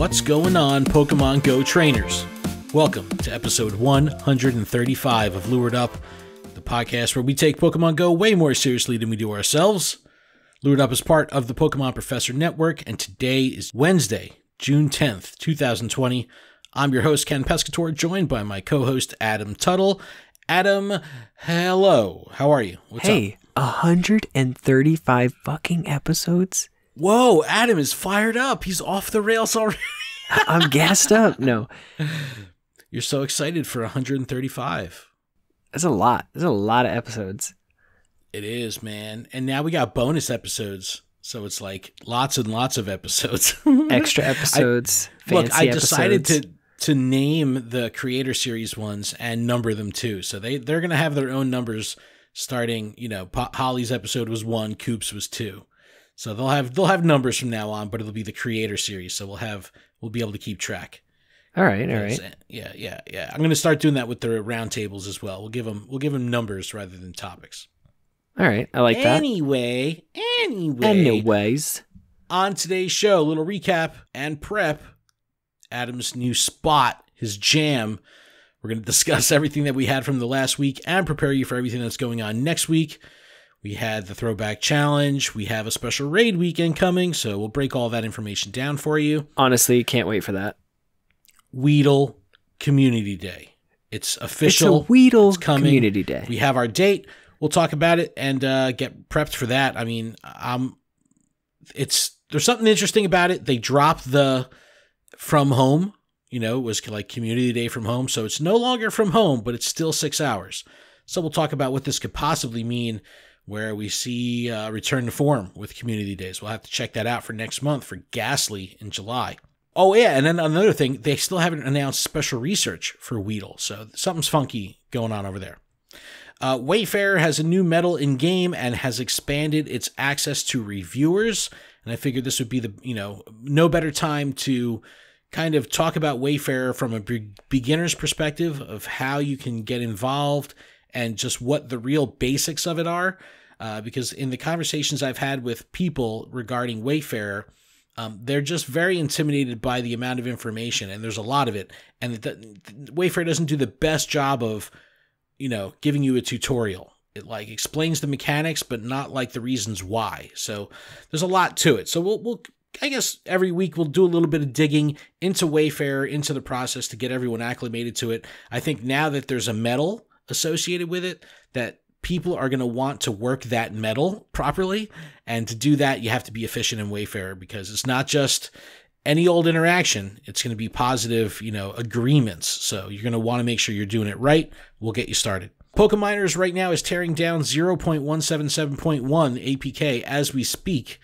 What's going on, Pokemon Go trainers? Welcome to episode 135 of Lured Up, the podcast where we take Pokemon Go way more seriously than we do ourselves. Lured Up is part of the Pokemon Professor Network, and today is Wednesday, June 10th, 2020. I'm your host, Ken Pescator, joined by my co-host, Adam Tuttle. Adam, hello. How are you? What's up? 135 fucking episodes? Whoa, Adam is fired up. He's off the rails already. I'm gassed up. No. You're so excited for 135. That's a lot. There's a lot of episodes. It is, man. And now we got bonus episodes. So it's like lots and lots of episodes. Extra episodes. I decided to name the Creator Series ones and number them too. So they're going to have their own numbers starting, Holly's episode was 1, Coop's was 2. So they'll have numbers from now on, but it'll be the Creator Series. So we'll be able to keep track. All right. Yeah. I'm going to start doing that with the roundtables as well. We'll give them numbers rather than topics. All right. I like that. Anyways, on today's show, a little recap and prep. Adam's new spot, his jam. We're going to discuss everything that we had from the last week and prepare you for everything that's going on next week. We had the Throwback Challenge. We have a special raid weekend coming, so we'll break all that information down for you. Honestly, can't wait for that. Weedle Community Day. It's official. It's a Weedle Community Day. We have our date. We'll talk about it and get prepped for that. I mean, there's something interesting about it. They dropped the from home. It was like Community Day from home, so it's no longer from home, but it's still 6 hours. So we'll talk about what this could possibly mean, where we see return to form with Community Days. We'll have to check that out for next month for Ghastly in July. Oh, yeah, and then another thing, they still haven't announced special research for Weedle, so something's funky going on over there. Wayfarer has a new medal in-game and has expanded its access to reviewers, and I figured this would be no better time to kind of talk about Wayfarer from a beginner's perspective of how you can get involved and just what the real basics of it are. Because in the conversations I've had with people regarding Wayfarer, they're just very intimidated by the amount of information, and there's a lot of it. And Wayfarer doesn't do the best job of, giving you a tutorial. It explains the mechanics, but not the reasons why. So there's a lot to it. So we'll I guess every week we'll do a little bit of digging into Wayfarer, into the process to get everyone acclimated to it. I think now that there's a medal associated with it, that people are going to want to work that medal properly. And to do that, you have to be efficient in Wayfarer, because it's not just any old interaction. It's going to be positive, agreements. So you're going to want to make sure you're doing it right. We'll get you started. Pokeminers right now is tearing down 0.177.1 APK as we speak,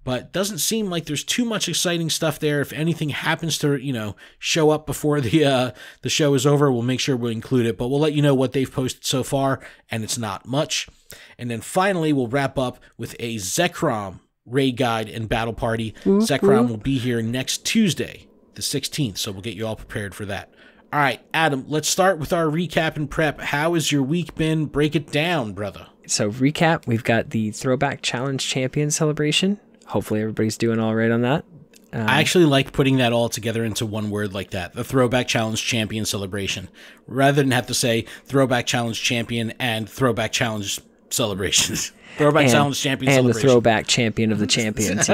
but doesn't seem like there's too much exciting stuff there. If anything happens to, show up before the show is over, we'll make sure we'll include it, but we'll let you know what they've posted so far, and it's not much. And then finally, we'll wrap up with a Zekrom raid guide and battle party. Zekrom will be here next Tuesday, the 16th, so we'll get you all prepared for that. All right, Adam, let's start with our recap and prep. How has your week been? Break it down, brother. So recap, we've got the Throwback Challenge Champion celebration. Hopefully everybody's doing all right on that. I actually like putting that all together into one word like that, the Throwback Challenge Champion celebration, rather than have to say Throwback Challenge Champion and Throwback Challenge celebrations. Throwback Challenge Champion and celebration. The Throwback Champion of the Champions,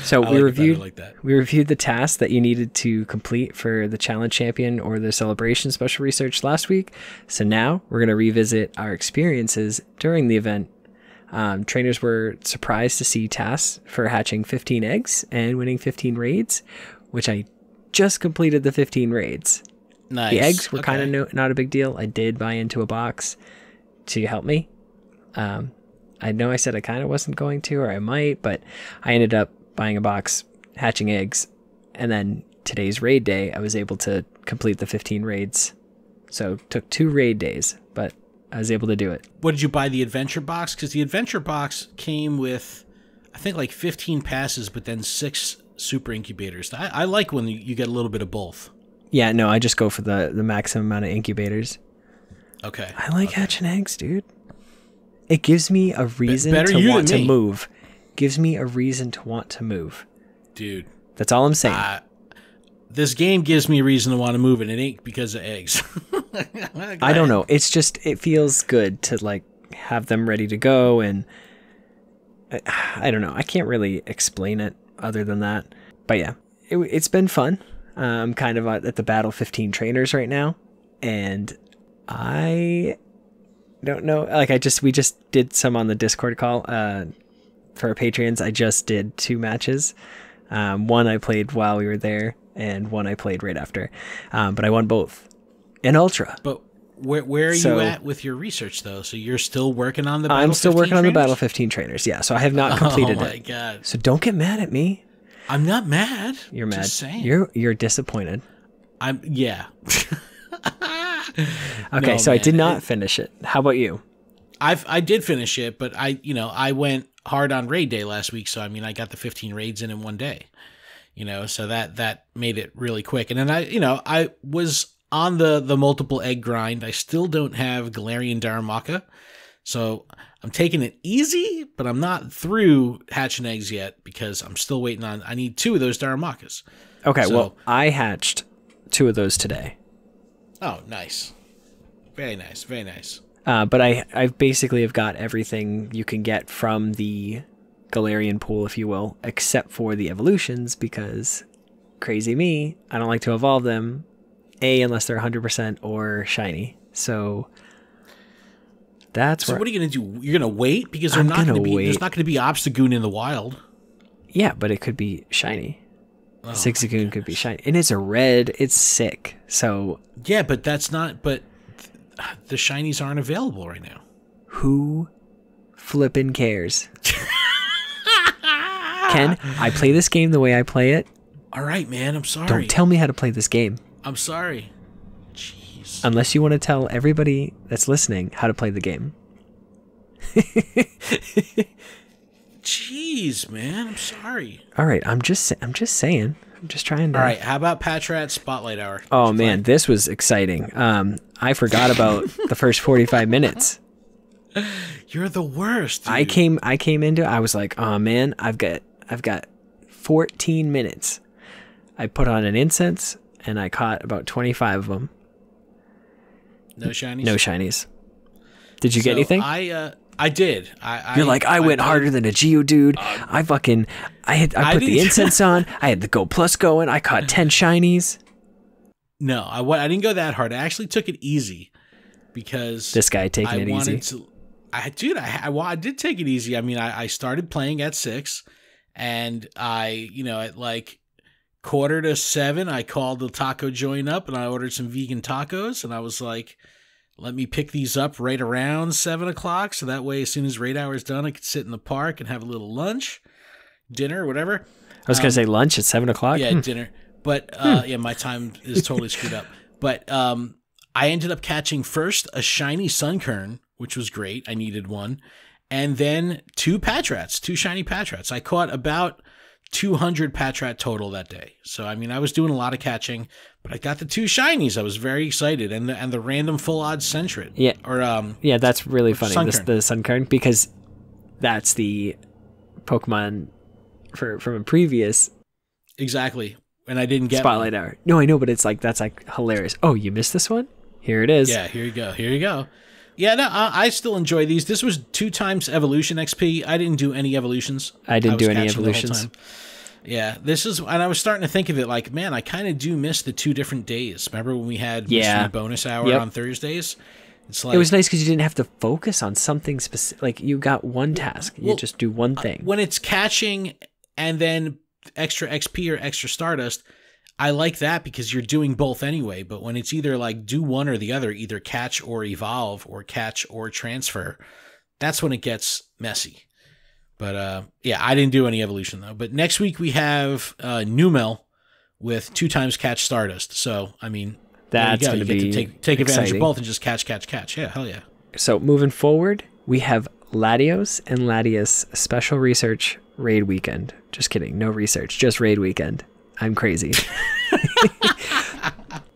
So we reviewed the tasks that you needed to complete for the Challenge Champion or the Celebration Special Research last week. So now we're going to revisit our experiences during the event. Trainers were surprised to see tasks for hatching 15 eggs and winning 15 raids, which I just completed the 15 raids. Nice. The eggs were kind of not a big deal. I did buy into a box to help me. I know I said I kind of wasn't going to, or I might, but I ended up buying a box, hatching eggs, and then today's raid day, I was able to complete the 15 raids. So it took 2 raid days, but I was able to do it. What did you buy, the adventure box? Because the adventure box came with, I think, 15 passes, but then 6 super incubators. I like when you get a little bit of both. Yeah, no, I just go for the maximum amount of incubators. Okay. I like hatching eggs, dude. It gives me a reason to want to move. Gives me a reason to want to move. Dude, That's all I'm saying. This game gives me a reason to want to move, and it ain't because of eggs. I don't know. It's just, it feels good to like have them ready to go, and I don't know. I can't really explain it other than that. But yeah, it's been fun. I'm kind of at the Battle 15 trainers right now, and I don't know. Like we just did some on the Discord call for our Patreons. I just did 2 matches. One I played while we were there, and one I played right after. But I won both in Ultra. But where are you at with your research, though? So you're still working on the Battle 15 I'm still working trainers? on the Battle 15 trainers, yeah. So I have not completed it. Oh, my God. So don't get mad at me. I'm not mad. You're mad. Just saying. You're disappointed. Yeah. Okay, no, so man. I did not finish it. How about you? I did finish it, but I went hard on raid day last week, so I mean I got the 15 raids in one day. So that made it really quick. And then I was on the multiple egg grind. I still don't have Galarian Darumaka. So I'm taking it easy, but I'm not through hatching eggs yet because I'm still waiting on, I need 2 of those Darumakas. Okay, well, I hatched 2 of those today. Oh, nice. Very nice, very nice. But I basically have got everything you can get from the Galarian pool, if you will, except for the evolutions, because crazy me, I don't like to evolve them, unless they're 100% or shiny. So that's what are you going to do? You're going to wait? Because there's not going to be Obstagoon in the wild. Yeah, but it could be shiny. Oh, Zigzagoon could be shiny. And it's a red. It's sick. So yeah, but that's not... But the shinies aren't available right now. Who flippin' cares? Ken, I play this game the way I play it. All right, man. I'm sorry. Don't tell me how to play this game. I'm sorry. Jeez. Unless you want to tell everybody that's listening how to play the game. Jeez, man. I'm sorry. All right. I'm just saying. I'm just trying to... All right. How about Patrat Spotlight Hour? Oh, man. This was exciting. I forgot about the first 45 minutes. You're the worst, dude. I came into it. I was like, oh, man, I've got 14 minutes. I put on an incense, and I caught about 25 of them. No shinies? No shinies. Did you get anything? I did. You're like, I went harder than a Geodude. I put the incense on. I had the Go Plus going. I caught 10 shinies. No, I didn't go that hard. I actually took it easy because this guy taking it easy. I did take it easy. I mean, I started playing at 6, and at like 6:45, I called the taco joint up and I ordered some vegan tacos, and I was like, let me pick these up right around 7 o'clock. So that way, as soon as raid hour is done, I could sit in the park and have a little lunch, dinner, whatever. I was going to say lunch at 7 o'clock. Yeah, dinner. But yeah, my time is totally screwed up. But I ended up catching first a shiny Sunkern, which was great. I needed one. And then 2 Patrats, 2 shiny Patrats. I caught about 200 Patrat total that day. So, I mean, I was doing a lot of catching, but I got the 2 shinies. I was very excited. And the random full odds Sentret. Yeah. Yeah, that's really funny. Sunkern. The Sunkern, because that's the Pokemon from a previous. Exactly. And I didn't get Spotlight one. Hour. No, I know, but that's like hilarious. Oh, you missed this one? Here it is. Yeah, here you go. Here you go. Yeah, no, I still enjoy these. This was 2 times evolution XP. I didn't do any evolutions. I didn't do any evolutions. Yeah, and I was starting to think of it like, man, I kind of do miss the 2 different days. Remember when we had Mystery Bonus Hour on Thursdays? It's like, it was nice because you didn't have to focus on something specific. Like, you got one task. You just do one thing. When it's catching and then extra XP or extra Stardust, I like that because you're doing both anyway. But when it's either like do one or the other, either catch or evolve or catch or transfer, that's when it gets messy. But yeah, I didn't do any evolution though. But next week we have Numel with 2 times catch Stardust. So, I mean, that's going to be take advantage of both and just catch. Yeah, hell yeah. So moving forward, we have Latios and Latias Special Research Raid Weekend. Just kidding. No research, just Raid Weekend. I'm crazy.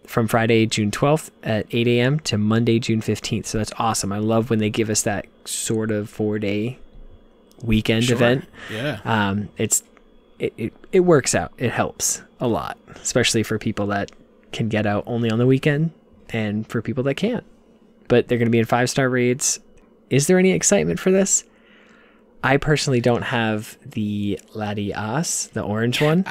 From Friday, June 12th at 8 a.m. to Monday, June 15th. So that's awesome. I love when they give us that sort of 4-day weekend event. Yeah. It's it works out. It helps a lot, especially for people that can get out only on the weekend and for people that can't. But they're going to be in 5-star raids. Is there any excitement for this? I personally don't have the Latias, the orange one.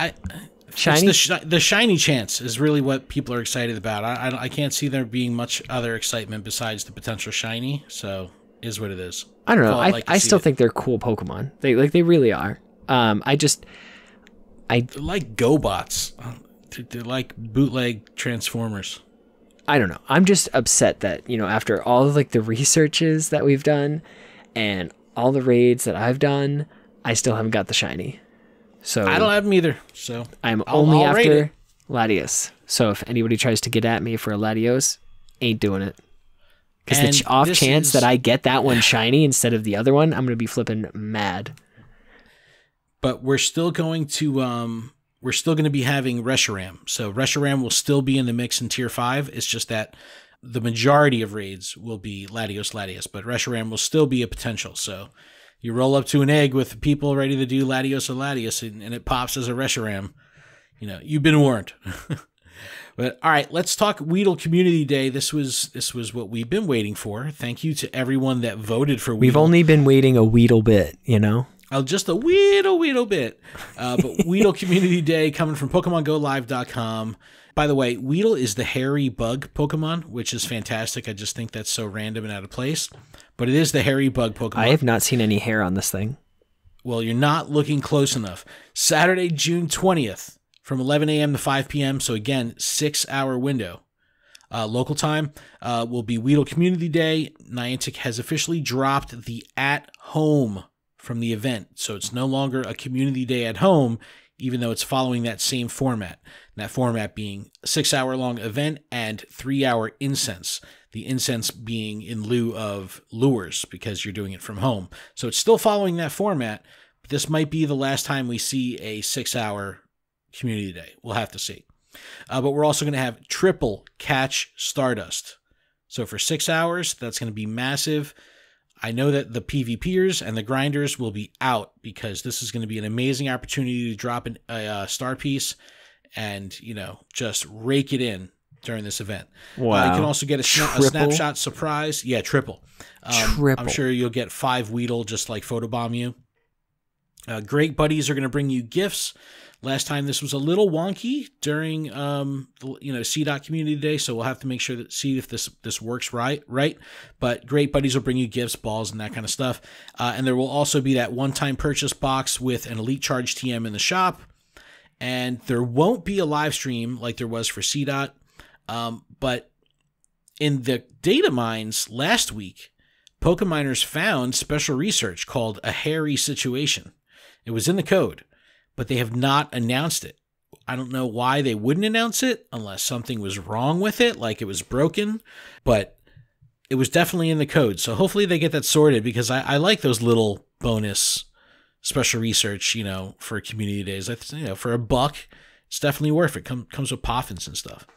Shiny? The shiny chance is really what people are excited about. I can't see there being much other excitement besides the potential shiny. So is what it is. I don't know. I still think they're cool Pokemon. They really are. They're like GoBots. They're like bootleg Transformers. I don't know. I'm just upset that, after all of the researches that we've done and all the raids that I've done, I still haven't got the shiny. So I don't have them either. So I'm only after Latios. So if anybody tries to get at me for a Latios, ain't doing it. Because the off chance that I get that one shiny instead of the other one, I'm going to be flipping mad. But we're still going to be having Reshiram. So Reshiram will still be in the mix in Tier 5. It's just that the majority of raids will be Latios, but Reshiram will still be a potential. So you roll up to an egg with people ready to do Latios and it pops as a Reshiram. You've been warned. But all right, let's talk Weedle Community Day. This was what we've been waiting for. Thank you to everyone that voted for Weedle. We've only been waiting a Weedle bit, Just a Weedle bit. But Weedle Community Day coming from PokemonGoLive.com. By the way, Weedle is the hairy bug Pokemon, which is fantastic. I just think that's so random and out of place. But it is the hairy bug Pokemon. I have not seen any hair on this thing. Well, you're not looking close enough. Saturday, June 20th from 11 a.m. to 5 p.m. So again, 6-hour window. Local time will be Weedle Community Day. Niantic has officially dropped the at home from the event. So it's no longer a community day at home, even though it's following that same format. And that format being a 6-hour long event and 3-hour incense. The incense being in lieu of lures because you're doing it from home. So it's still following that format, but this might be the last time we see a 6-hour community day. We'll have to see. But we're also going to have triple catch Stardust. So for 6 hours, that's going to be massive. I know that the PvPers and the grinders will be out because this is going to be an amazing opportunity to drop a star piece and, just rake it in during this event. Wow. You can also get a snapshot surprise. Yeah, triple. I'm sure you'll get 5 Weedle just like photobomb you. Great Buddies are going to bring you gifts. Last time this was a little wonky during CDOT Community Day, so we'll have to make sure that see if this works right. But Great Buddies will bring you gifts, balls, and that kind of stuff. And there will also be that one-time purchase box with an Elite Charge TM in the shop. And there won't be a live stream like there was for CDOT. But in the data mines last week, Pokeminers found special research called a hairy situation. It was in the code, but they have not announced it. I don't know why they wouldn't announce it unless something was wrong with it, like it was broken, but it was definitely in the code. So hopefully they get that sorted because I like those little bonus special research, for community days. For $1, it's definitely worth it. Comes with poffins and stuff.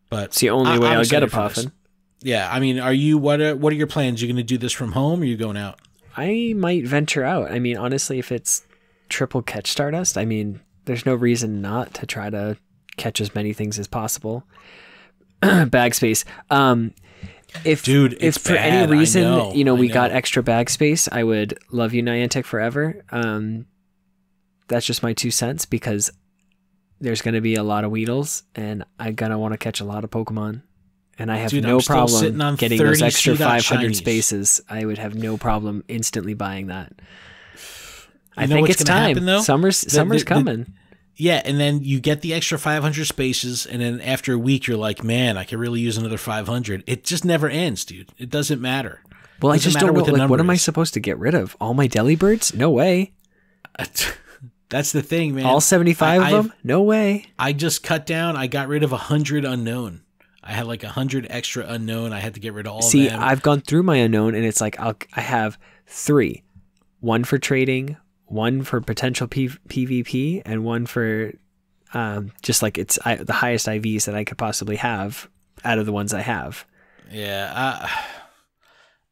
But it's the only way I'll get a poffin. Yeah. I mean, what are your plans? You're going to do this from home or are you going out? I might venture out. I mean, honestly, if it's triple catch Stardust, there's no reason not to try to catch as many things as possible. Bag space. If for any reason, we got extra bag space, I would love you, Niantic, forever. That's just my 2 cents because there's going to be a lot of Weedles and I'm going to want to catch a lot of Pokemon. And I have no problem getting those extra 500 spaces. I would have no problem instantly buying that. I think it's time. Happen, summer's coming. Yeah, and then you get the extra 500 spaces, and then after a week, you're like, man, I could really use another 500. It just never ends, dude. It doesn't matter. Well, I just don't know. What am I supposed to get rid of? All my Delibirds? No way. That's the thing, man. All 75 of them? No way. I just cut down. I got rid of 100 unknown. I had like 100 extra unknown. I had to get rid of all of them. See, I've gone through my unknown, and it's like I have 3. 1 for trading, 1 for potential PvP, and 1 for just like the highest IVs that I could possibly have out of the ones I have. Yeah,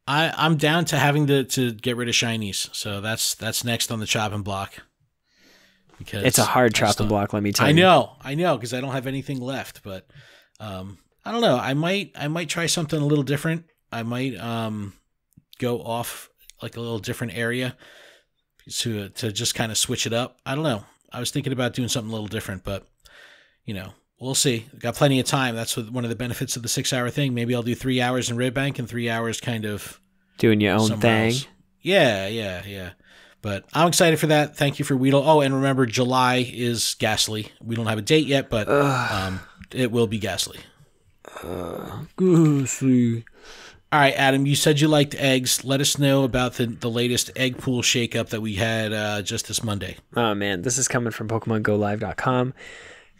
I'm down to having to get rid of shinies, so that's next on the chopping block. because it's a hard chopping block. Let me tell you. I know, because I don't have anything left. But I don't know. I might try something a little different. I might go off like a little different area to just kind of switch it up. I don't know. I was thinking about doing something a little different, but we'll see. Got plenty of time. That's one of the benefits of the 6-hour thing. Maybe I'll do 3 hours in Red Bank and 3 hours kind of doing your own thing. Else. Yeah. But I'm excited for that. Thank you for Weedle. Oh, and remember, July is Ghastly. We don't have a date yet, but it will be Ghastly. Ghastly. All right, Adam, you said you liked eggs. Let us know about the latest egg pool shakeup that we had just this Monday. Oh, man. This is coming from PokemonGoLive.com.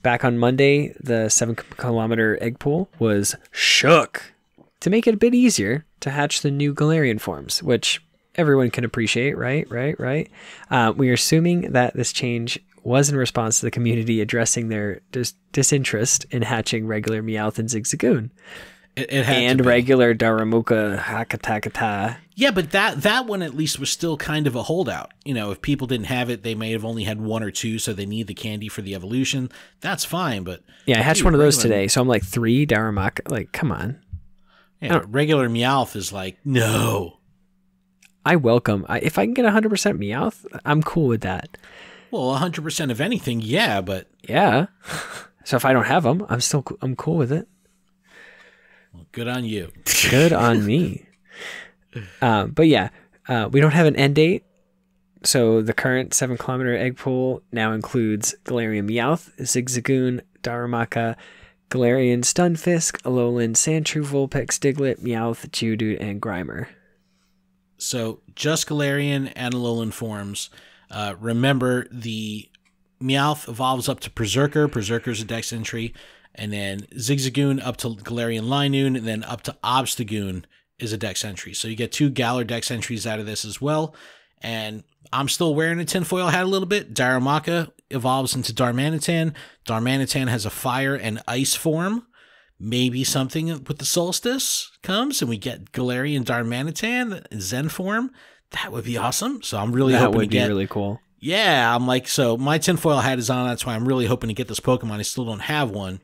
Back on Monday, the 7-kilometer egg pool was shook to make it a bit easier to hatch the new Galarian forms, which everyone can appreciate, right? We are assuming that this change was in response to the community addressing their disinterest in hatching regular Meowth and Zigzagoon. It had and regular Darumaka Hakatakata. Yeah, but that one at least was still kind of a holdout. If people didn't have it, they may have only had 1 or 2, so they need the candy for the evolution. That's fine, but... Yeah, I hatched one of those today, so I'm like 3 Darumaka. Like, come on. Yeah, regular Meowth is like, no. I welcome... if I can get 100% Meowth, I'm cool with that. Well, 100% of anything, yeah, but... Yeah. So if I don't have them, I'm cool with it. Well, good on you. Good on me. But yeah, we don't have an end date. So the current 7-kilometer egg pool now includes Galarian Meowth, Zigzagoon, Darumaka, Galarian Stunfisk, Alolan Sandshrew, Vulpix, Diglett, Meowth, Geodude, and Grimer. So just Galarian and Alolan forms. Remember, the Meowth evolves up to Berserker. Berserker's a dex entry. And then Zigzagoon up to Galarian Linoon, and then up to Obstagoon is a dex entry. So you get 2 Galar dex entries out of this as well. And I'm still wearing a tinfoil hat a little bit. Darumaka evolves into Darmanitan. Darmanitan has a fire and ice form. Maybe something with the solstice comes and we get Galarian Darmanitan Zen form. That would be awesome. So I'm really hoping to get... That would be really cool. Yeah, I'm like, so my tinfoil hat is on. That's why I'm really hoping to get this Pokemon. I still don't have one,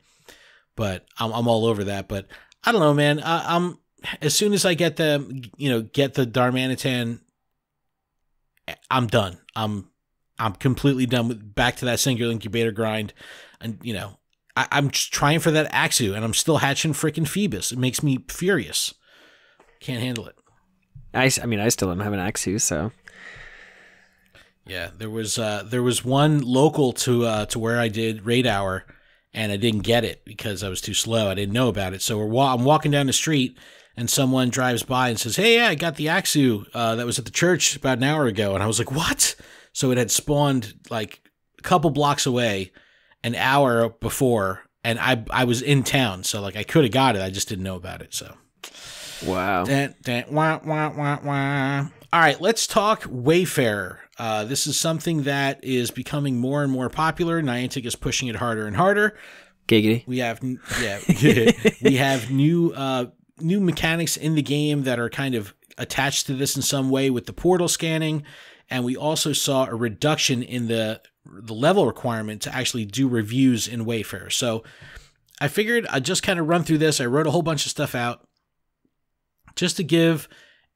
but I'm all over that. But I don't know, man. I'm as soon as I get the Darmanitan, I'm done. I'm completely done with back to that singular incubator grind, and I'm just trying for that Axew, and I'm still hatching freaking Phoebus. It makes me furious. Can't handle it. I still don't have an Axew, so. Yeah, there was one local to where I did raid hour, and I didn't get it because I was too slow. I didn't know about it. So I'm walking down the street, and someone drives by and says, "Hey, yeah, I got the Axew that was at the church about an hour ago." And I was like, "What?" So it had spawned like a couple blocks away an hour before, and I was in town, so like I could have got it. I just didn't know about it. So wow. All right, let's talk Wayfarer. This is something that is becoming more and more popular. Niantic is pushing it harder and harder. Giggity. We have new mechanics in the game that are kind of attached to this in some way with the portal scanning, and we also saw a reduction in the level requirement to actually do reviews in Wayfarer. So I figured I'd just kind of run through this. I wrote a whole bunch of stuff out just to give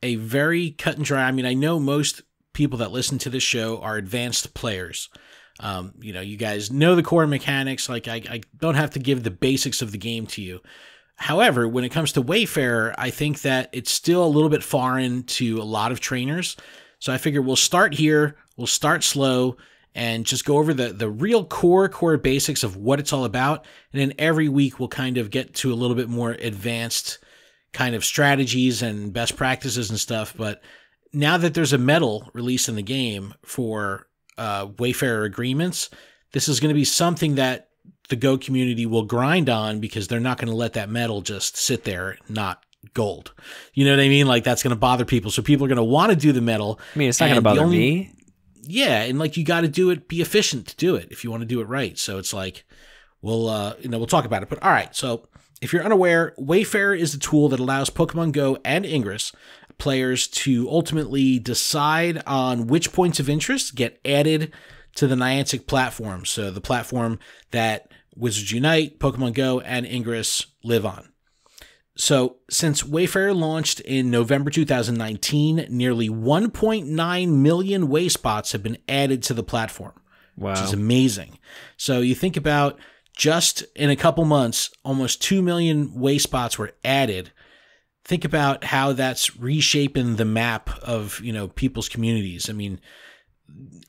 a very cut and dry. I mean, I know most people that listen to this show are advanced players. You guys know the core mechanics. Like I don't have to give the basics of the game to you. However, when it comes to Wayfarer, I think that it's still a little bit foreign to a lot of trainers. So I figure we'll start here. We'll start slow and just go over the real core basics of what it's all about. And then every week we'll kind of get to a little bit more advanced kind of strategies and best practices and stuff. But now that there's a medal released in the game for Wayfarer agreements, this is going to be something that the Go community will grind on because they're not going to let that medal just sit there, not gold. You know what I mean? Like that's going to bother people. So people are going to want to do the medal. I mean, it's not going to bother me. Yeah. And like, you got to do it, be efficient to do it if you want to do it right. So it's like, we'll talk about it, but all right. So if you're unaware, Wayfarer is a tool that allows Pokemon Go and Ingress players to ultimately decide on which points of interest get added to the Niantic platform. So the platform that Wizards Unite, Pokemon Go, and Ingress live on. So since Wayfarer launched in November 2019, nearly 1.9 million way spots have been added to the platform, which is amazing. So you think about just in a couple months, almost 2 million way spots were added. Think about how that's reshaping the map of, people's communities. I mean,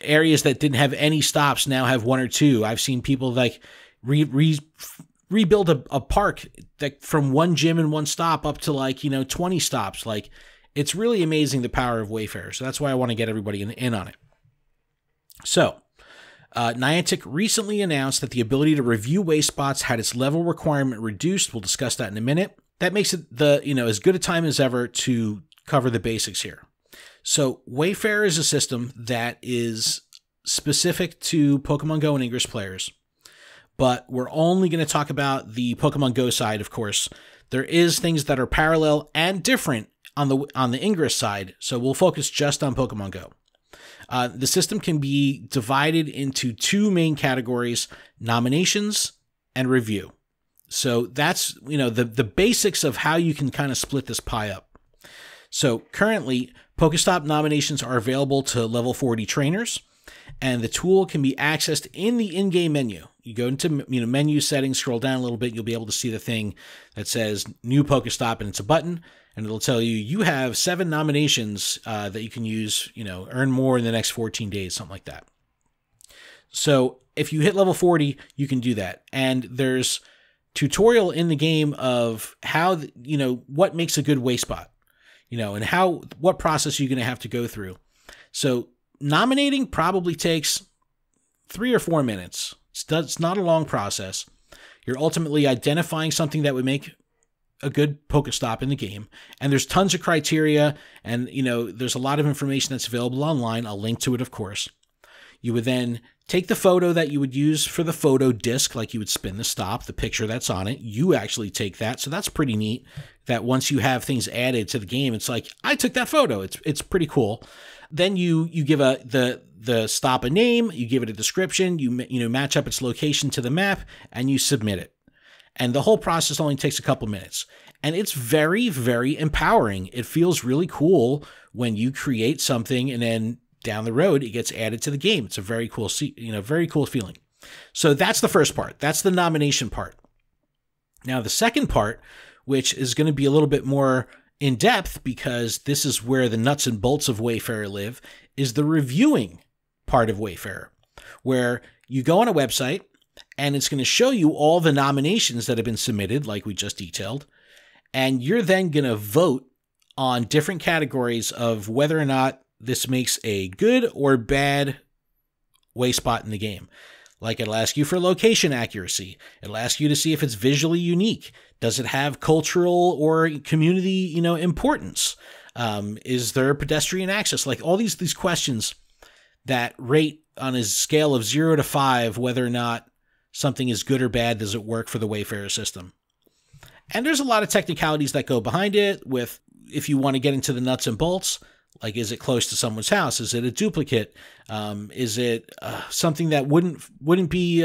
areas that didn't have any stops now have one or two. I've seen people like rebuild a park that from one gym and one stop up to 20 stops. Like, it's really amazing the power of Wayfarer. So that's why I want to get everybody in on it. So Niantic recently announced that the ability to review way spots had its level requirement reduced. We'll discuss that in a minute. That makes it as good a time as ever to cover the basics here. So Wayfarer is a system that is specific to Pokemon Go and Ingress players, but we're only going to talk about the Pokemon Go side, of course. There is things that are parallel and different on the Ingress side, so we'll focus just on Pokemon Go. The system can be divided into two main categories: nominations and review. So that's, the basics of how you can kind of split this pie up. So currently, Pokestop nominations are available to level 40 trainers, and the tool can be accessed in the in-game menu. You go into menu settings, scroll down a little bit, you'll be able to see the thing that says New Pokestop, and it's a button, and it'll tell you have 7 nominations that you can use, earn more in the next 14 days, something like that. So if you hit level 40, you can do that. And there's tutorial in the game of how, what makes a good way spot, and what process you're going to have to go through. So nominating probably takes 3 or 4 minutes. It's not a long process. You're ultimately identifying something that would make a good Pokestop in the game. And there's tons of criteria, and, there's a lot of information that's available online. I'll link to it, of course. You would then take the photo that you would use for the photo disc, like you would spin the stop, the picture that's on it. You actually take that. So that's pretty neat that once you have things added to the game, it's like, I took that photo. It's pretty cool. Then you give the stop a name, you give it a description, you match up its location to the map, and you submit it. And the whole process only takes a couple minutes. And it's very, very empowering. It feels really cool when you create something and then down the road, it gets added to the game. It's a very cool, very cool feeling. So that's the first part. That's the nomination part. Now, the second part, which is going to be a little bit more in depth because this is where the nuts and bolts of Wayfarer live, is the reviewing part of Wayfarer, where you go on a website and it's going to show you all the nominations that have been submitted, like we just detailed, and you're then going to vote on different categories of whether or not this makes a good or bad way spot in the game. Like, it'll ask you for location accuracy. It'll ask you to see if it's visually unique. Does it have cultural or community, importance? Is there pedestrian access? Like, all these questions that rate on a scale of 0 to 5 whether or not something is good or bad. Does it work for the Wayfarer system? And there's a lot of technicalities that go behind it with, if you want to get into the nuts and bolts, like, is it close to someone's house? Is it a duplicate? Is it something that wouldn't be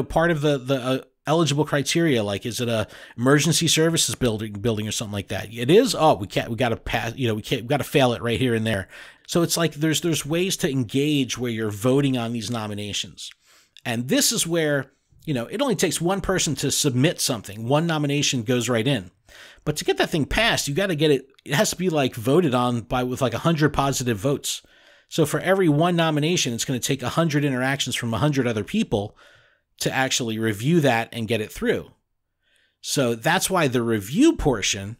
part of the eligible criteria? Like, is it a emergency services building or something like that? It is. Oh, we got to pass. We got to fail it right here and there. So it's like there's ways to engage where you're voting on these nominations, and this is where it only takes one person to submit something. One nomination goes right in. But to get that thing passed, you got to get it. It has to be voted on with 100 positive votes. So for every one nomination, it's going to take 100 interactions from 100 other people to actually review that and get it through. So that's why the review portion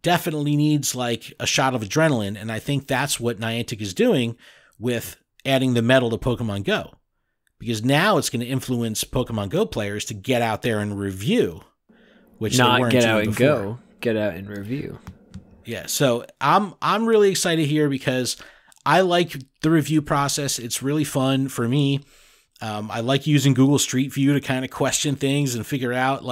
definitely needs a shot of adrenaline. And I think that's what Niantic is doing with adding the medal to Pokemon Go, because now it's going to influence Pokemon Go players to get out there and review. Which not get out and go, get out and review. Yeah, so I'm really excited here because I like the review process. It's really fun for me. I like using Google Street View to kind of question things and figure out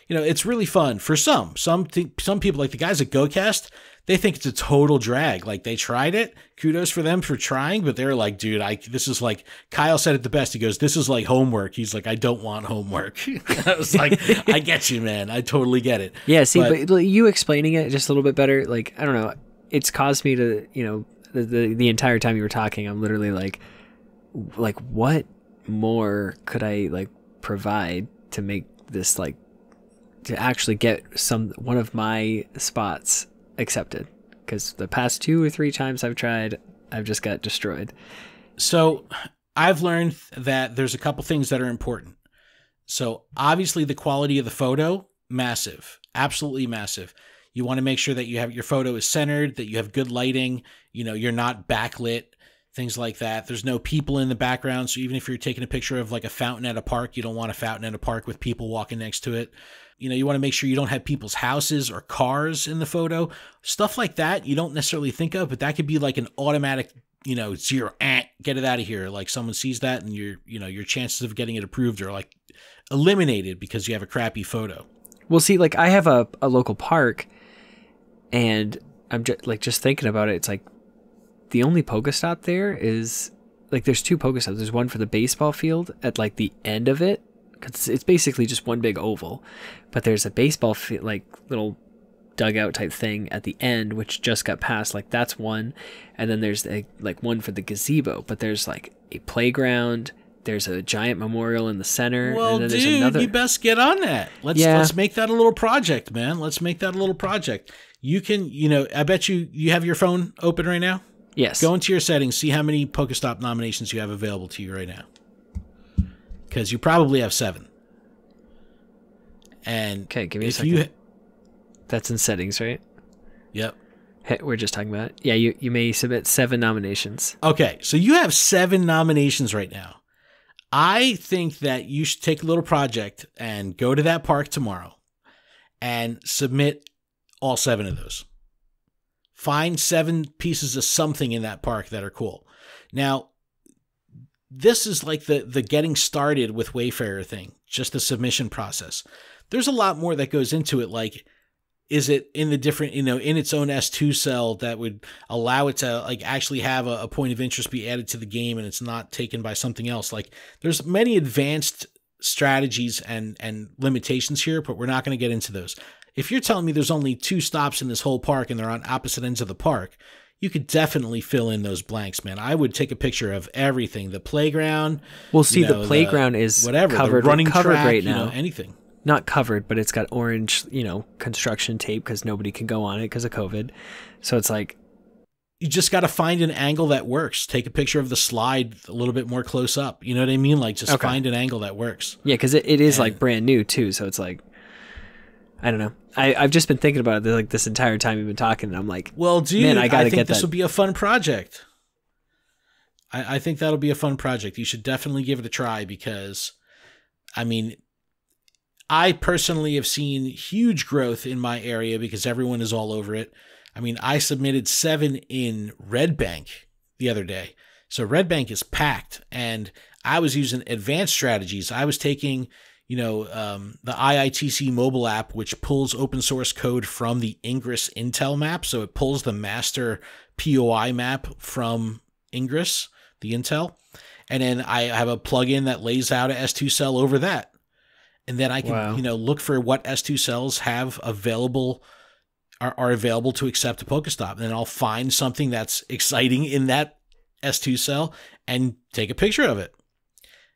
it's really fun for some people, like the guys at GoCast. they think it's a total drag. Like they tried it. Kudos for them for trying, but they're like, dude, this is like, Kyle said it the best. He goes, this is like homework. He's like, I don't want homework. I was like, I get you, man. I totally get it. Yeah. See, but you explaining it just a little bit better. Like, I don't know. It's caused me to, the entire time you were talking, I'm literally like, what more could I like provide to make this like, to actually get one of my spots accepted? Because the past 2 or 3 times I've tried, I've just got destroyed. So I've learned that there's a couple things that are important. So obviously the quality of the photo, massive, absolutely massive. You want to make sure that your photo is centered, that you have good lighting, you're not backlit, things like that. There's no people in the background. So even if you're taking a picture of like a fountain at a park, you don't want a fountain at a park with people walking next to it. You want to make sure you don't have people's houses or cars in the photo. Stuff like that you don't necessarily think of, but that could be like an automatic, 0, get it out of here. Like someone sees that and your chances of getting it approved are like eliminated because you have a crappy photo. Well, see, like I have a local park and I'm just thinking about it. It's like the only Pokestop there is like, there's 2 Pokestops. There's one for the baseball field at like the end of it. Cause it's basically just one big oval, but there's a baseball like little dugout type thing at the end, which just got passed. Like that's one. And then there's like one for the gazebo, but there's like a playground. There's a giant memorial in the center. Well, and then dude, another... you best get on that. Let's make that a little project, man. Let's make that a little project. You can, I bet you have your phone open right now. Yes. Go into your settings, see how many Pokestop nominations you have available to you right now. Because you probably have 7. And okay, give me a second. That's in settings, right? Yep. Hey, we're just talking about it. Yeah, you may submit 7 nominations. Okay, so you have 7 nominations right now. I think that you should take a little project and go to that park tomorrow and submit all 7 of those. Find 7 pieces of something in that park that are cool. Now, this is like the getting started with Wayfarer thing, just the submission process. There's a lot more that goes into it. Like, is it in the different, in its own S2 cell that would allow it to like actually have a point of interest be added to the game and it's not taken by something else? Like, there's many advanced strategies and limitations here, but we're not going to get into those. If you're telling me there's only 2 stops in this whole park and they're on opposite ends of the park, you could definitely fill in those blanks, man. I would take a picture of everything. The playground. Well, see, the playground is covered, running covered track, right now. Anything. Not covered, but it's got orange, construction tape because nobody can go on it because of COVID. So it's like, you just got to find an angle that works. Take a picture of the slide a little bit more close up. You know what I mean? Like, just find an angle that works. Yeah, because it is like brand new too. So it's like, I don't know. I've just been thinking about it like this entire time we've been talking, and I'm like, well, dude, man, I gotta think get this that. will be a fun project. I think that'll be a fun project. You should definitely give it a try because, I mean, I personally have seen huge growth in my area because everyone is all over it. I mean, I submitted 7 in Red Bank the other day. So Red Bank is packed, and I was using advanced strategies. I was taking, the IITC mobile app, which pulls open source code from the Ingress Intel map. So it pulls the master POI map from Ingress, the Intel. And then I have a plugin that lays out a S2 cell over that. And then I can, look for what S2 cells have available, are available to accept a Pokestop. And then I'll find something that's exciting in that S2 cell and take a picture of it.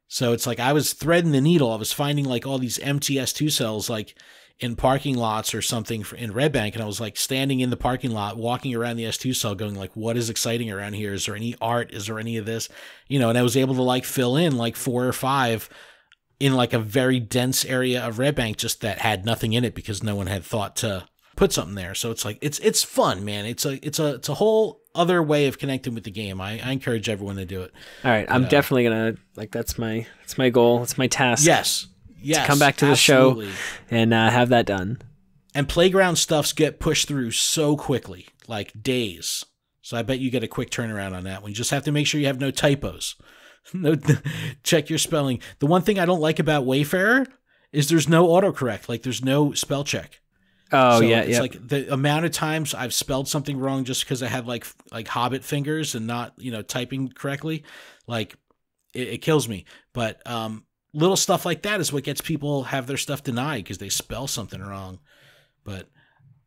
So it's like I was threading the needle. I was finding like all these empty S2 cells, like in parking lots or something in Red Bank. And I was like standing in the parking lot, walking around the S2 cell going like, what is exciting around here? Is there any art? Is there any of this? And I was able to like fill in like 4 or 5 in like a very dense area of Red Bank, just that had nothing in it because no one had thought to put something there. So it's like, it's fun, man. It's a whole other way of connecting with the game. I encourage everyone to do it. All right. I'm definitely going to that's my goal. It's my task. Yes. To come back to the show and have that done. And playground stuffs get pushed through so quickly, like days. So I bet you get a quick turnaround on that one. You just have to make sure you have no typos. Check your spelling. The one thing I don't like about Wayfarer is there's no autocorrect. Like there's no spell check. Oh, so yeah, it's like the amount of times I've spelled something wrong just because I had like Hobbit fingers and not, typing correctly. Like it kills me. But little stuff like that is what gets people have their stuff denied because they spell something wrong. But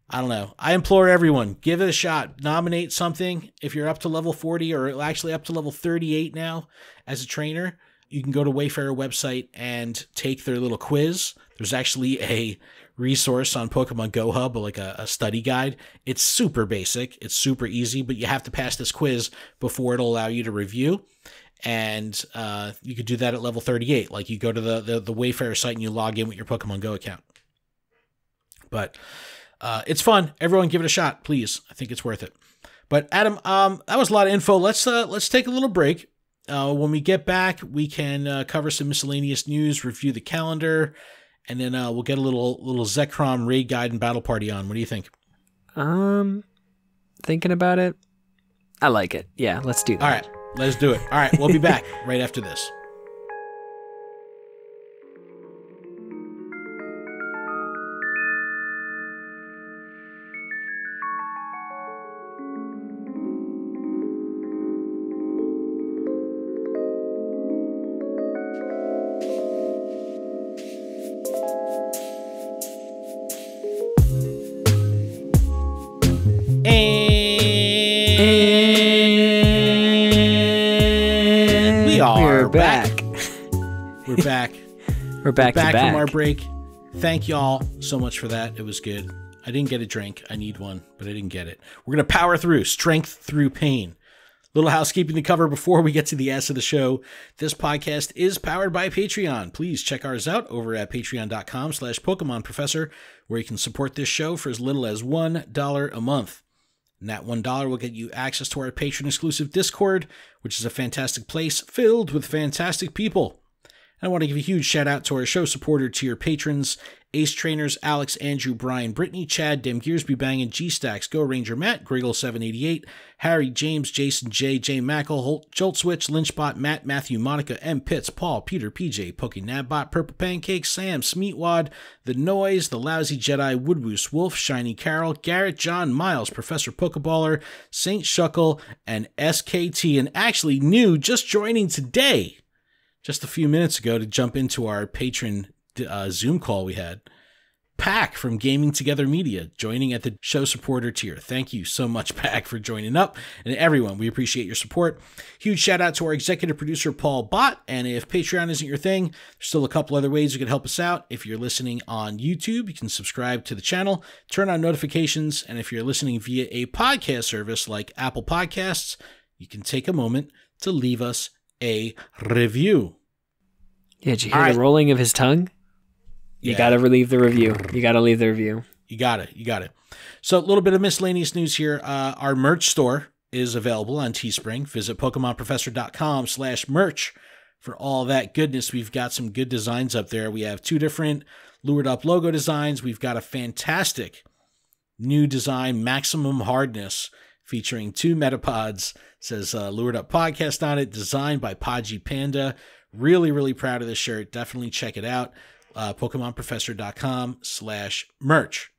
I don't know. I implore everyone, give it a shot. Nominate something. If you're up to level 40 or actually up to level 38 now as a trainer, you can go to Wayfarer website and take their little quiz. There's actually a resource on Pokemon Go Hub, like a study guide. It's super basic. It's super easy, but you have to pass this quiz before it'll allow you to review. And you could do that at level 38. Like you go to the Wayfarer site and you log in with your Pokemon Go account. But it's fun. Everyone give it a shot, please. I think it's worth it. But Adam, that was a lot of info. Let's take a little break. When we get back, we can cover some miscellaneous news, review the calendar, and then we'll get a little Zekrom raid guide and battle party on. What do you think? Thinking about it. I like it. Yeah, let's do that. All right, let's do it. All right, we'll be back right after this. We're back from our break. Thank y'all so much for that. It was good. I didn't get a drink. I need one, but I didn't get it. We're going to power through. Strength through pain. Little housekeeping to cover before we get to the ass of the show. This podcast is powered by Patreon. Please check ours out over at patreon.com/Pokemon Professor, where you can support this show for as little as $1 a month. And that $1 will get you access to our patron-exclusive Discord, which is a fantastic place filled with fantastic people. I want to give a huge shout out to our show supporter tier patrons, Ace Trainers, Alex, Andrew, Brian, Brittany, Chad, Dem Gearsby Bangin', G-Stacks, Go Ranger Matt, Griggle788, Harry, James, Jason, J, Mackle, Holt, Joltswitch, Lynchbot, Matt, Matthew, Monica, M. Pitts, Paul, Peter, PJ, PokeNabbot, Purple Pancake, Sam, Smeatwad, The Noise, The Lousy Jedi, Woodwoose, Wolf, Shiny Carol, Garrett, John, Miles, Professor Pokeballer, Saint Shuckle, and SKT, and actually new, just joining today, just a few minutes ago to jump into our patron Zoom call we had. Pack from Gaming Together Media joining at the show supporter tier. Thank you so much, Pack, for joining up. And everyone, we appreciate your support. Huge shout out to our executive producer, Paul Bott. And if Patreon isn't your thing, there's still a couple other ways you can help us out. If you're listening on YouTube, you can subscribe to the channel, turn on notifications. And if you're listening via a podcast service like Apple Podcasts, you can take a moment to leave us a review. Yeah, did you hear the rolling of his tongue? You got to leave the review. You got to leave the review. You got it. So a little bit of miscellaneous news here. Our merch store is available on Teespring. Visit PokemonProfessor.com/merch for all that goodness. We've got some good designs up there. We have 2 different Lured Up logo designs. We've got a fantastic new design, Maximum Hardness, featuring 2 Metapods. It says Lured Up Podcast on it, designed by Podgy Panda. Really, really proud of this shirt. Definitely check it out. PokemonProfessor.com/merch.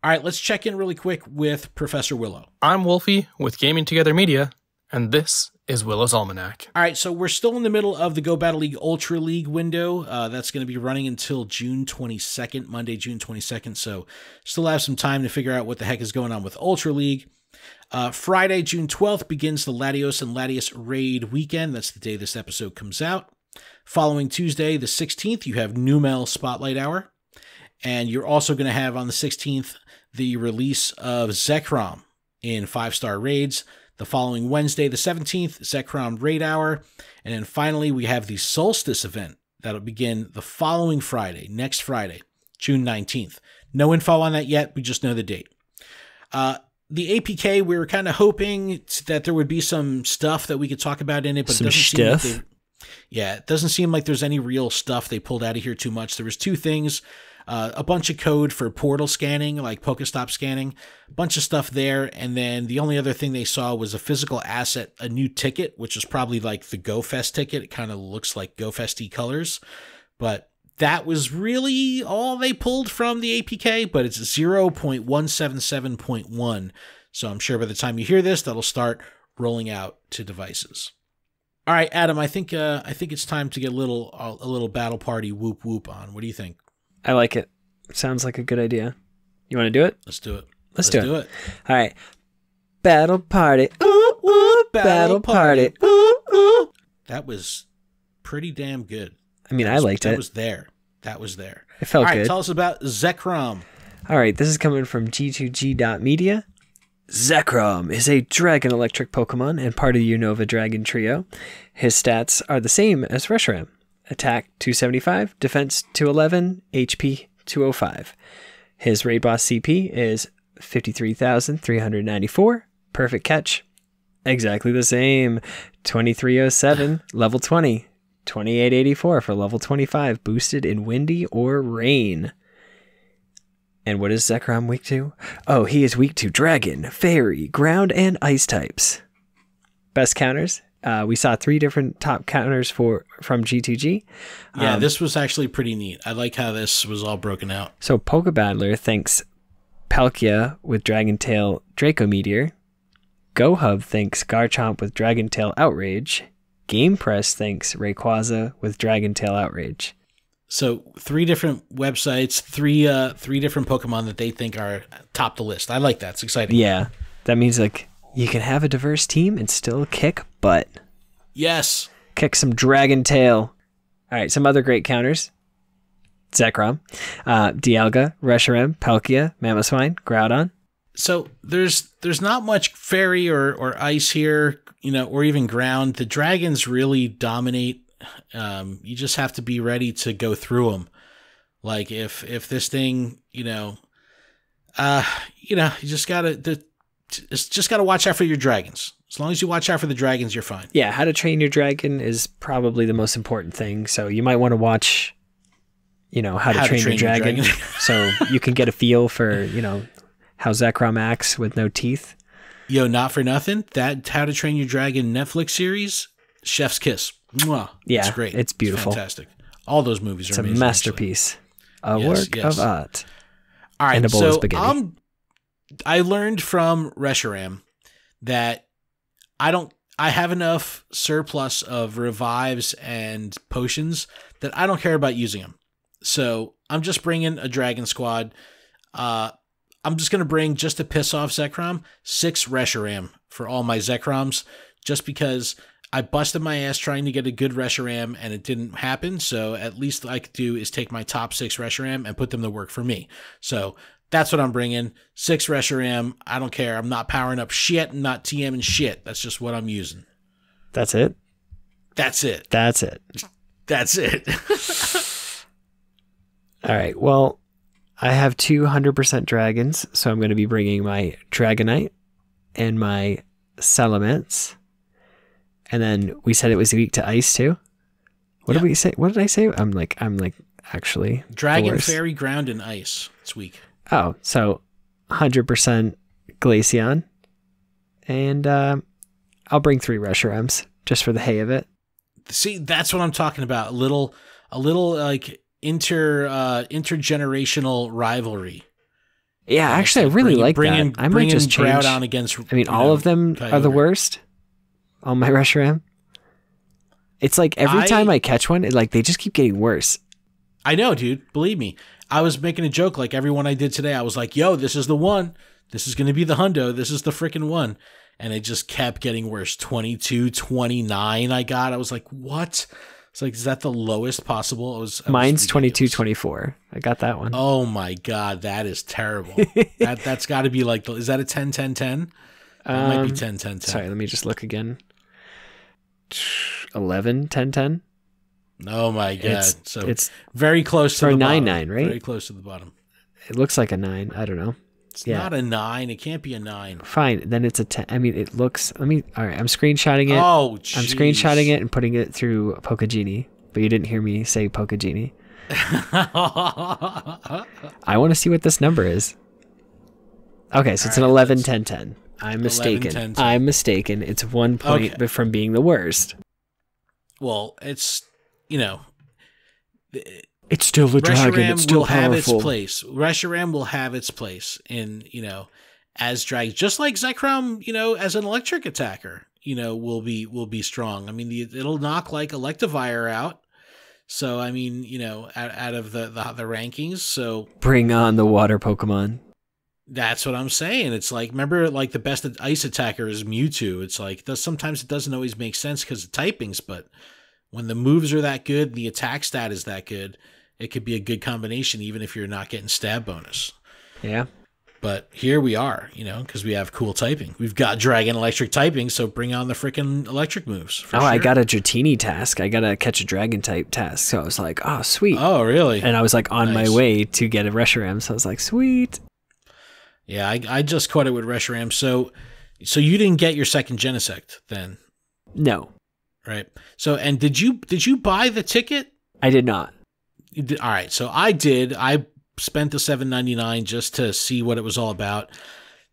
All right, let's check in really quick with Professor Willow. I'm Wolfie with Gaming Together Media, and this is Willow's Almanac. All right, so we're still in the middle of the Go Battle League Ultra League window. That's going to be running until June 22nd, Monday, June 22nd. So still have some time to figure out what the heck is going on with Ultra League. Friday, June 12th begins the Latios and Latias Raid weekend. That's the day this episode comes out. Following Tuesday, the 16th, you have Numel Spotlight Hour. And you're also going to have on the 16th the release of Zekrom in 5-star raids. The following Wednesday, the 17th, Zekrom Raid Hour. And then finally, we have the Solstice event that'll begin the following Friday, next Friday, June 19th. No info on that yet. We just know the date. The APK, we were kind of hoping that there would be some stuff that we could talk about in it, but it doesn't seem like there's any real stuff they pulled out of here too much. There was 2 things, a bunch of code for portal scanning, like Pokestop scanning, a bunch of stuff there, and then the only other thing they saw was a physical asset, a new ticket, which is probably like the GoFest ticket. It kind of looks like GoFest-y colors, but that was really all they pulled from the APK, but it's 0.177.1. So I'm sure by the time you hear this, that'll start rolling out to devices. All right, Adam, I think it's time to get a little battle party whoop whoop on. What do you think? I like it. Sounds like a good idea. You want to do it? Let's do it. Let's do it. All right. Battle party. Ooh, ooh, battle party. Ooh, ooh. That was pretty damn good. I mean, I liked it. That was there. It felt good. All right, tell us about Zekrom. All right, this is coming from G2G.media. Zekrom is a dragon electric Pokemon and part of the Unova Dragon Trio. His stats are the same as Reshiram. Attack 275, Defense 211, HP 205. His raid boss CP is 53,394. Perfect catch. Exactly the same. 2307, level 20. 2884 for level 25, boosted in windy or rain. And what is Zekrom weak to? Oh, he is weak to dragon, fairy, ground, and ice types. Best counters. We saw 3 different top counters from G2G. Yeah, this was actually pretty neat. I like how this was all broken out. So Pokebattler thanks Palkia with Dragon Tail Draco Meteor. GoHub thanks Garchomp with Dragon Tail Outrage. Game Press thanks Rayquaza with Dragon Tail Outrage. So 3 different websites, three different Pokemon that they think are top the list. I like that. It's exciting. Yeah, that means like you can have a diverse team and still kick butt. Yes. Kick some Dragon Tail. All right, some other great counters. Zekrom, Dialga, Reshiram, Palkia, Mamoswine, Groudon. So there's not much fairy or ice here, or even ground. The dragons really dominate. You just have to be ready to go through them. Like if this thing, you just gotta watch out for your dragons. As long as you watch out for the dragons, you're fine. Yeah, how to train your dragon is probably the most important thing. So you might want to watch, how to train your dragon. So you can get a feel for, how Zekrom acts with no teeth. Yo, not for nothing. That How to Train Your Dragon Netflix series, chef's kiss. Mwah. Yeah, it's great. It's beautiful. Fantastic. All those movies are amazing. It's a masterpiece. A work of art. All right, and a bowl of spaghetti. I learned from Reshiram that I have enough surplus of revives and potions that I don't care about using them. So I'm just bringing a Dragon Squad. I'm just going to bring, just to piss off Zekrom, 6 Reshiram for all my Zekroms, just because I busted my ass trying to get a good Reshiram and it didn't happen. So at least what I could do is take my top 6 Reshiram and put them to work for me. So that's what I'm bringing. 6 Reshiram. I don't care. I'm not powering up shit. I'm not TMing shit. That's just what I'm using. That's it? That's it. That's it. That's it. All right. Well, I have 200% dragons, so I'm going to be bringing my Dragonite and my Salamence. And then we said it was weak to ice too. What did we say? What did I say? I'm like actually Dragon, Fairy, Ground, and Ice. It's weak. Oh, so 100% Glaceon. And I'll bring 3 Reshirams just for the hay of it. See, that's what I'm talking about. A little like intergenerational rivalry. Yeah, actually, I really like that. I might just change. On against, all of them are the worst. All my Reshiram. It's like every time I catch one, they just keep getting worse. I know, dude. Believe me. I was making a joke like every one I did today. I was like, yo, this is the one. This is going to be the hundo. This is the freaking one. And it just kept getting worse. 22, 29 I got. I was like, what? It's like, is that the lowest possible? Mine's 22, 24. I got that one. Oh my God. That is terrible. That's got to be like, is that a 10, 10, 10? That might be 10, 10, 10. Sorry, let me just look again. 11, 10, 10. Oh my God. It's very close to the 9, bottom. 9, right? Very close to the bottom. It looks like a 9. I don't know. It's not a 9. It can't be a 9. Fine. Then it's a 10. I mean, it looks, all right. I'm screenshotting it. Oh, geez. I'm screenshotting it and putting it through Pokegenie, but you didn't hear me say Pokegenie. I want to see what this number is. Okay. So it's an 11, 10, 10. I'm mistaken. 11, 10, 10. I'm mistaken. It's 1 point from being the worst. Well, it's, It's still a dragon. It's still powerful. Have its place. Reshiram will have its place in, as dragon, just like Zekrom, as an electric attacker, will be strong. I mean, it'll knock like Electivire out. So I mean, out of the rankings. So bring on the water Pokemon. That's what I'm saying. It's like, remember, like the best ice attacker is Mewtwo. It's like sometimes it doesn't always make sense because of typings, but when the moves are that good, the attack stat is that good, it could be a good combination, even if you're not getting stab bonus. Yeah. But here we are, because we have cool typing. We've got Dragon Electric typing, so bring on the freaking electric moves. Sure. I got a Dratini task. I got to catch a Dragon type task. So I was like, oh, sweet. Oh, really? And I was like on my way to get a Reshiram. So I was like, sweet. Yeah, I just caught it with Reshiram. So you didn't get your second Genesect then? No. Right. So, and did you buy the ticket? I did not. You did. All right. So I did. I spent the $7.99 just to see what it was all about.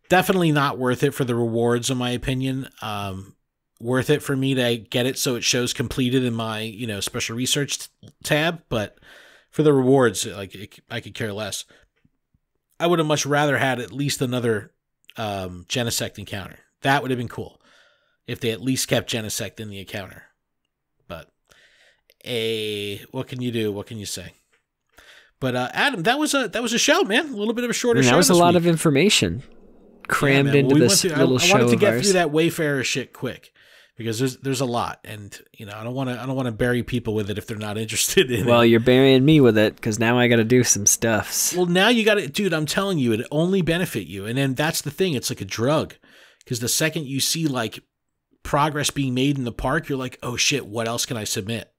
Definitely not worth it for the rewards, in my opinion. Worth it for me to get it so it shows completed in my special research tab, but for the rewards, I could care less. I would have much rather had at least another Genesect encounter. That would have been cool if they at least kept Genesect in the encounter. But what can you do? What can you say? But Adam, that was a show, man. A little bit of a shorter show. That was a lot of information crammed into this little show. I wanted to get through that Wayfarer shit quick because there's a lot, and I don't want to bury people with it if they're not interested in it. Well, you're burying me with it because now I got to do some stuffs. Well, now you got to, dude. I'm telling you, it only benefit you, and then that's the thing. It's like a drug because the second you see like progress being made in the park, you're like, oh shit, what else can I submit?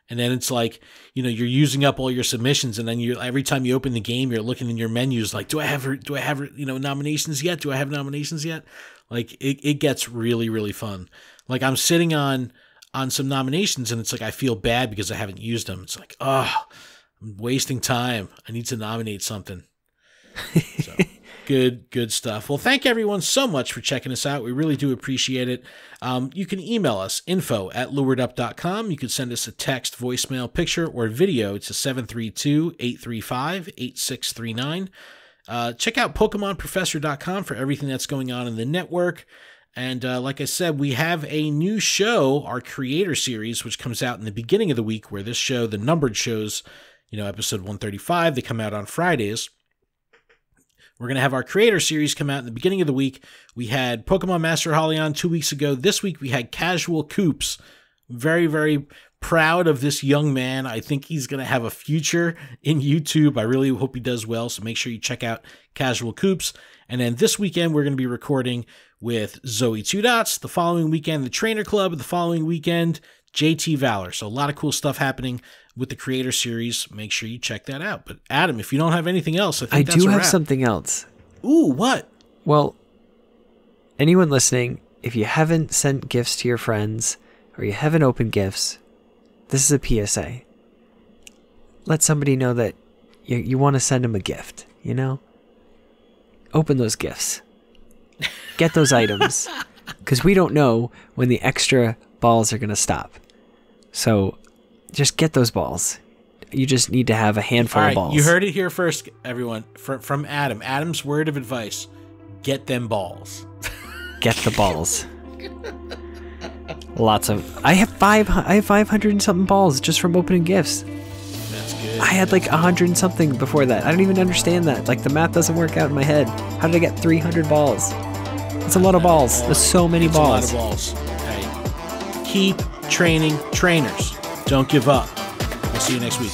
And then it's like, you're using up all your submissions, and then every time you open the game, you're looking in your menus like, do I have nominations yet? Do I have nominations yet? Like it gets really, really fun. Like I'm sitting on some nominations, and it's like I feel bad because I haven't used them. It's like, oh, I'm wasting time. I need to nominate something. So good stuff. Well, thank everyone so much for checking us out. We really do appreciate it. You can email us, info@luredup.com. You can send us a text, voicemail, picture, or video to 732-835-8639. Check out PokemonProfessor.com for everything that's going on in the network. And like I said, we have a new show, our Creator Series, which comes out in the beginning of the week, where this show, the numbered shows, episode 135, they come out on Fridays. We're going to have our Creator Series come out in the beginning of the week. We had Pokemon Master Holly on 2 weeks ago. This week we had Casual Coops. Very, very proud of this young man. I think he's going to have a future in YouTube. I really hope he does well, so make sure you check out Casual Coops. And then this weekend we're going to be recording with Zoe Two Dots. The following weekend, the Trainer Club. The following weekend, JT Valor. So a lot of cool stuff happening with the Creator Series. Make sure you check that out. But Adam, if you don't have anything else, I think that's a wrap. I do have something else. Ooh, what? Well, anyone listening, if you haven't sent gifts to your friends or you haven't opened gifts, this is a PSA. Let somebody know that you want to send them a gift, Open those gifts. Get those items. Because we don't know when the extra balls are going to stop. So just get those balls. You just need to have a handful of balls. You heard it here first, everyone. From Adam. Adam's word of advice. Get them balls. Get the balls. Lots of... I have 500 and something balls just from opening gifts. That's good. I had like 100 and something before that. I don't even understand that. Like the math doesn't work out in my head. How did I get 300 balls? That's a lot of balls. There's so many balls. A lot of balls. Hey, keep training trainers. Don't give up. We'll see you next week.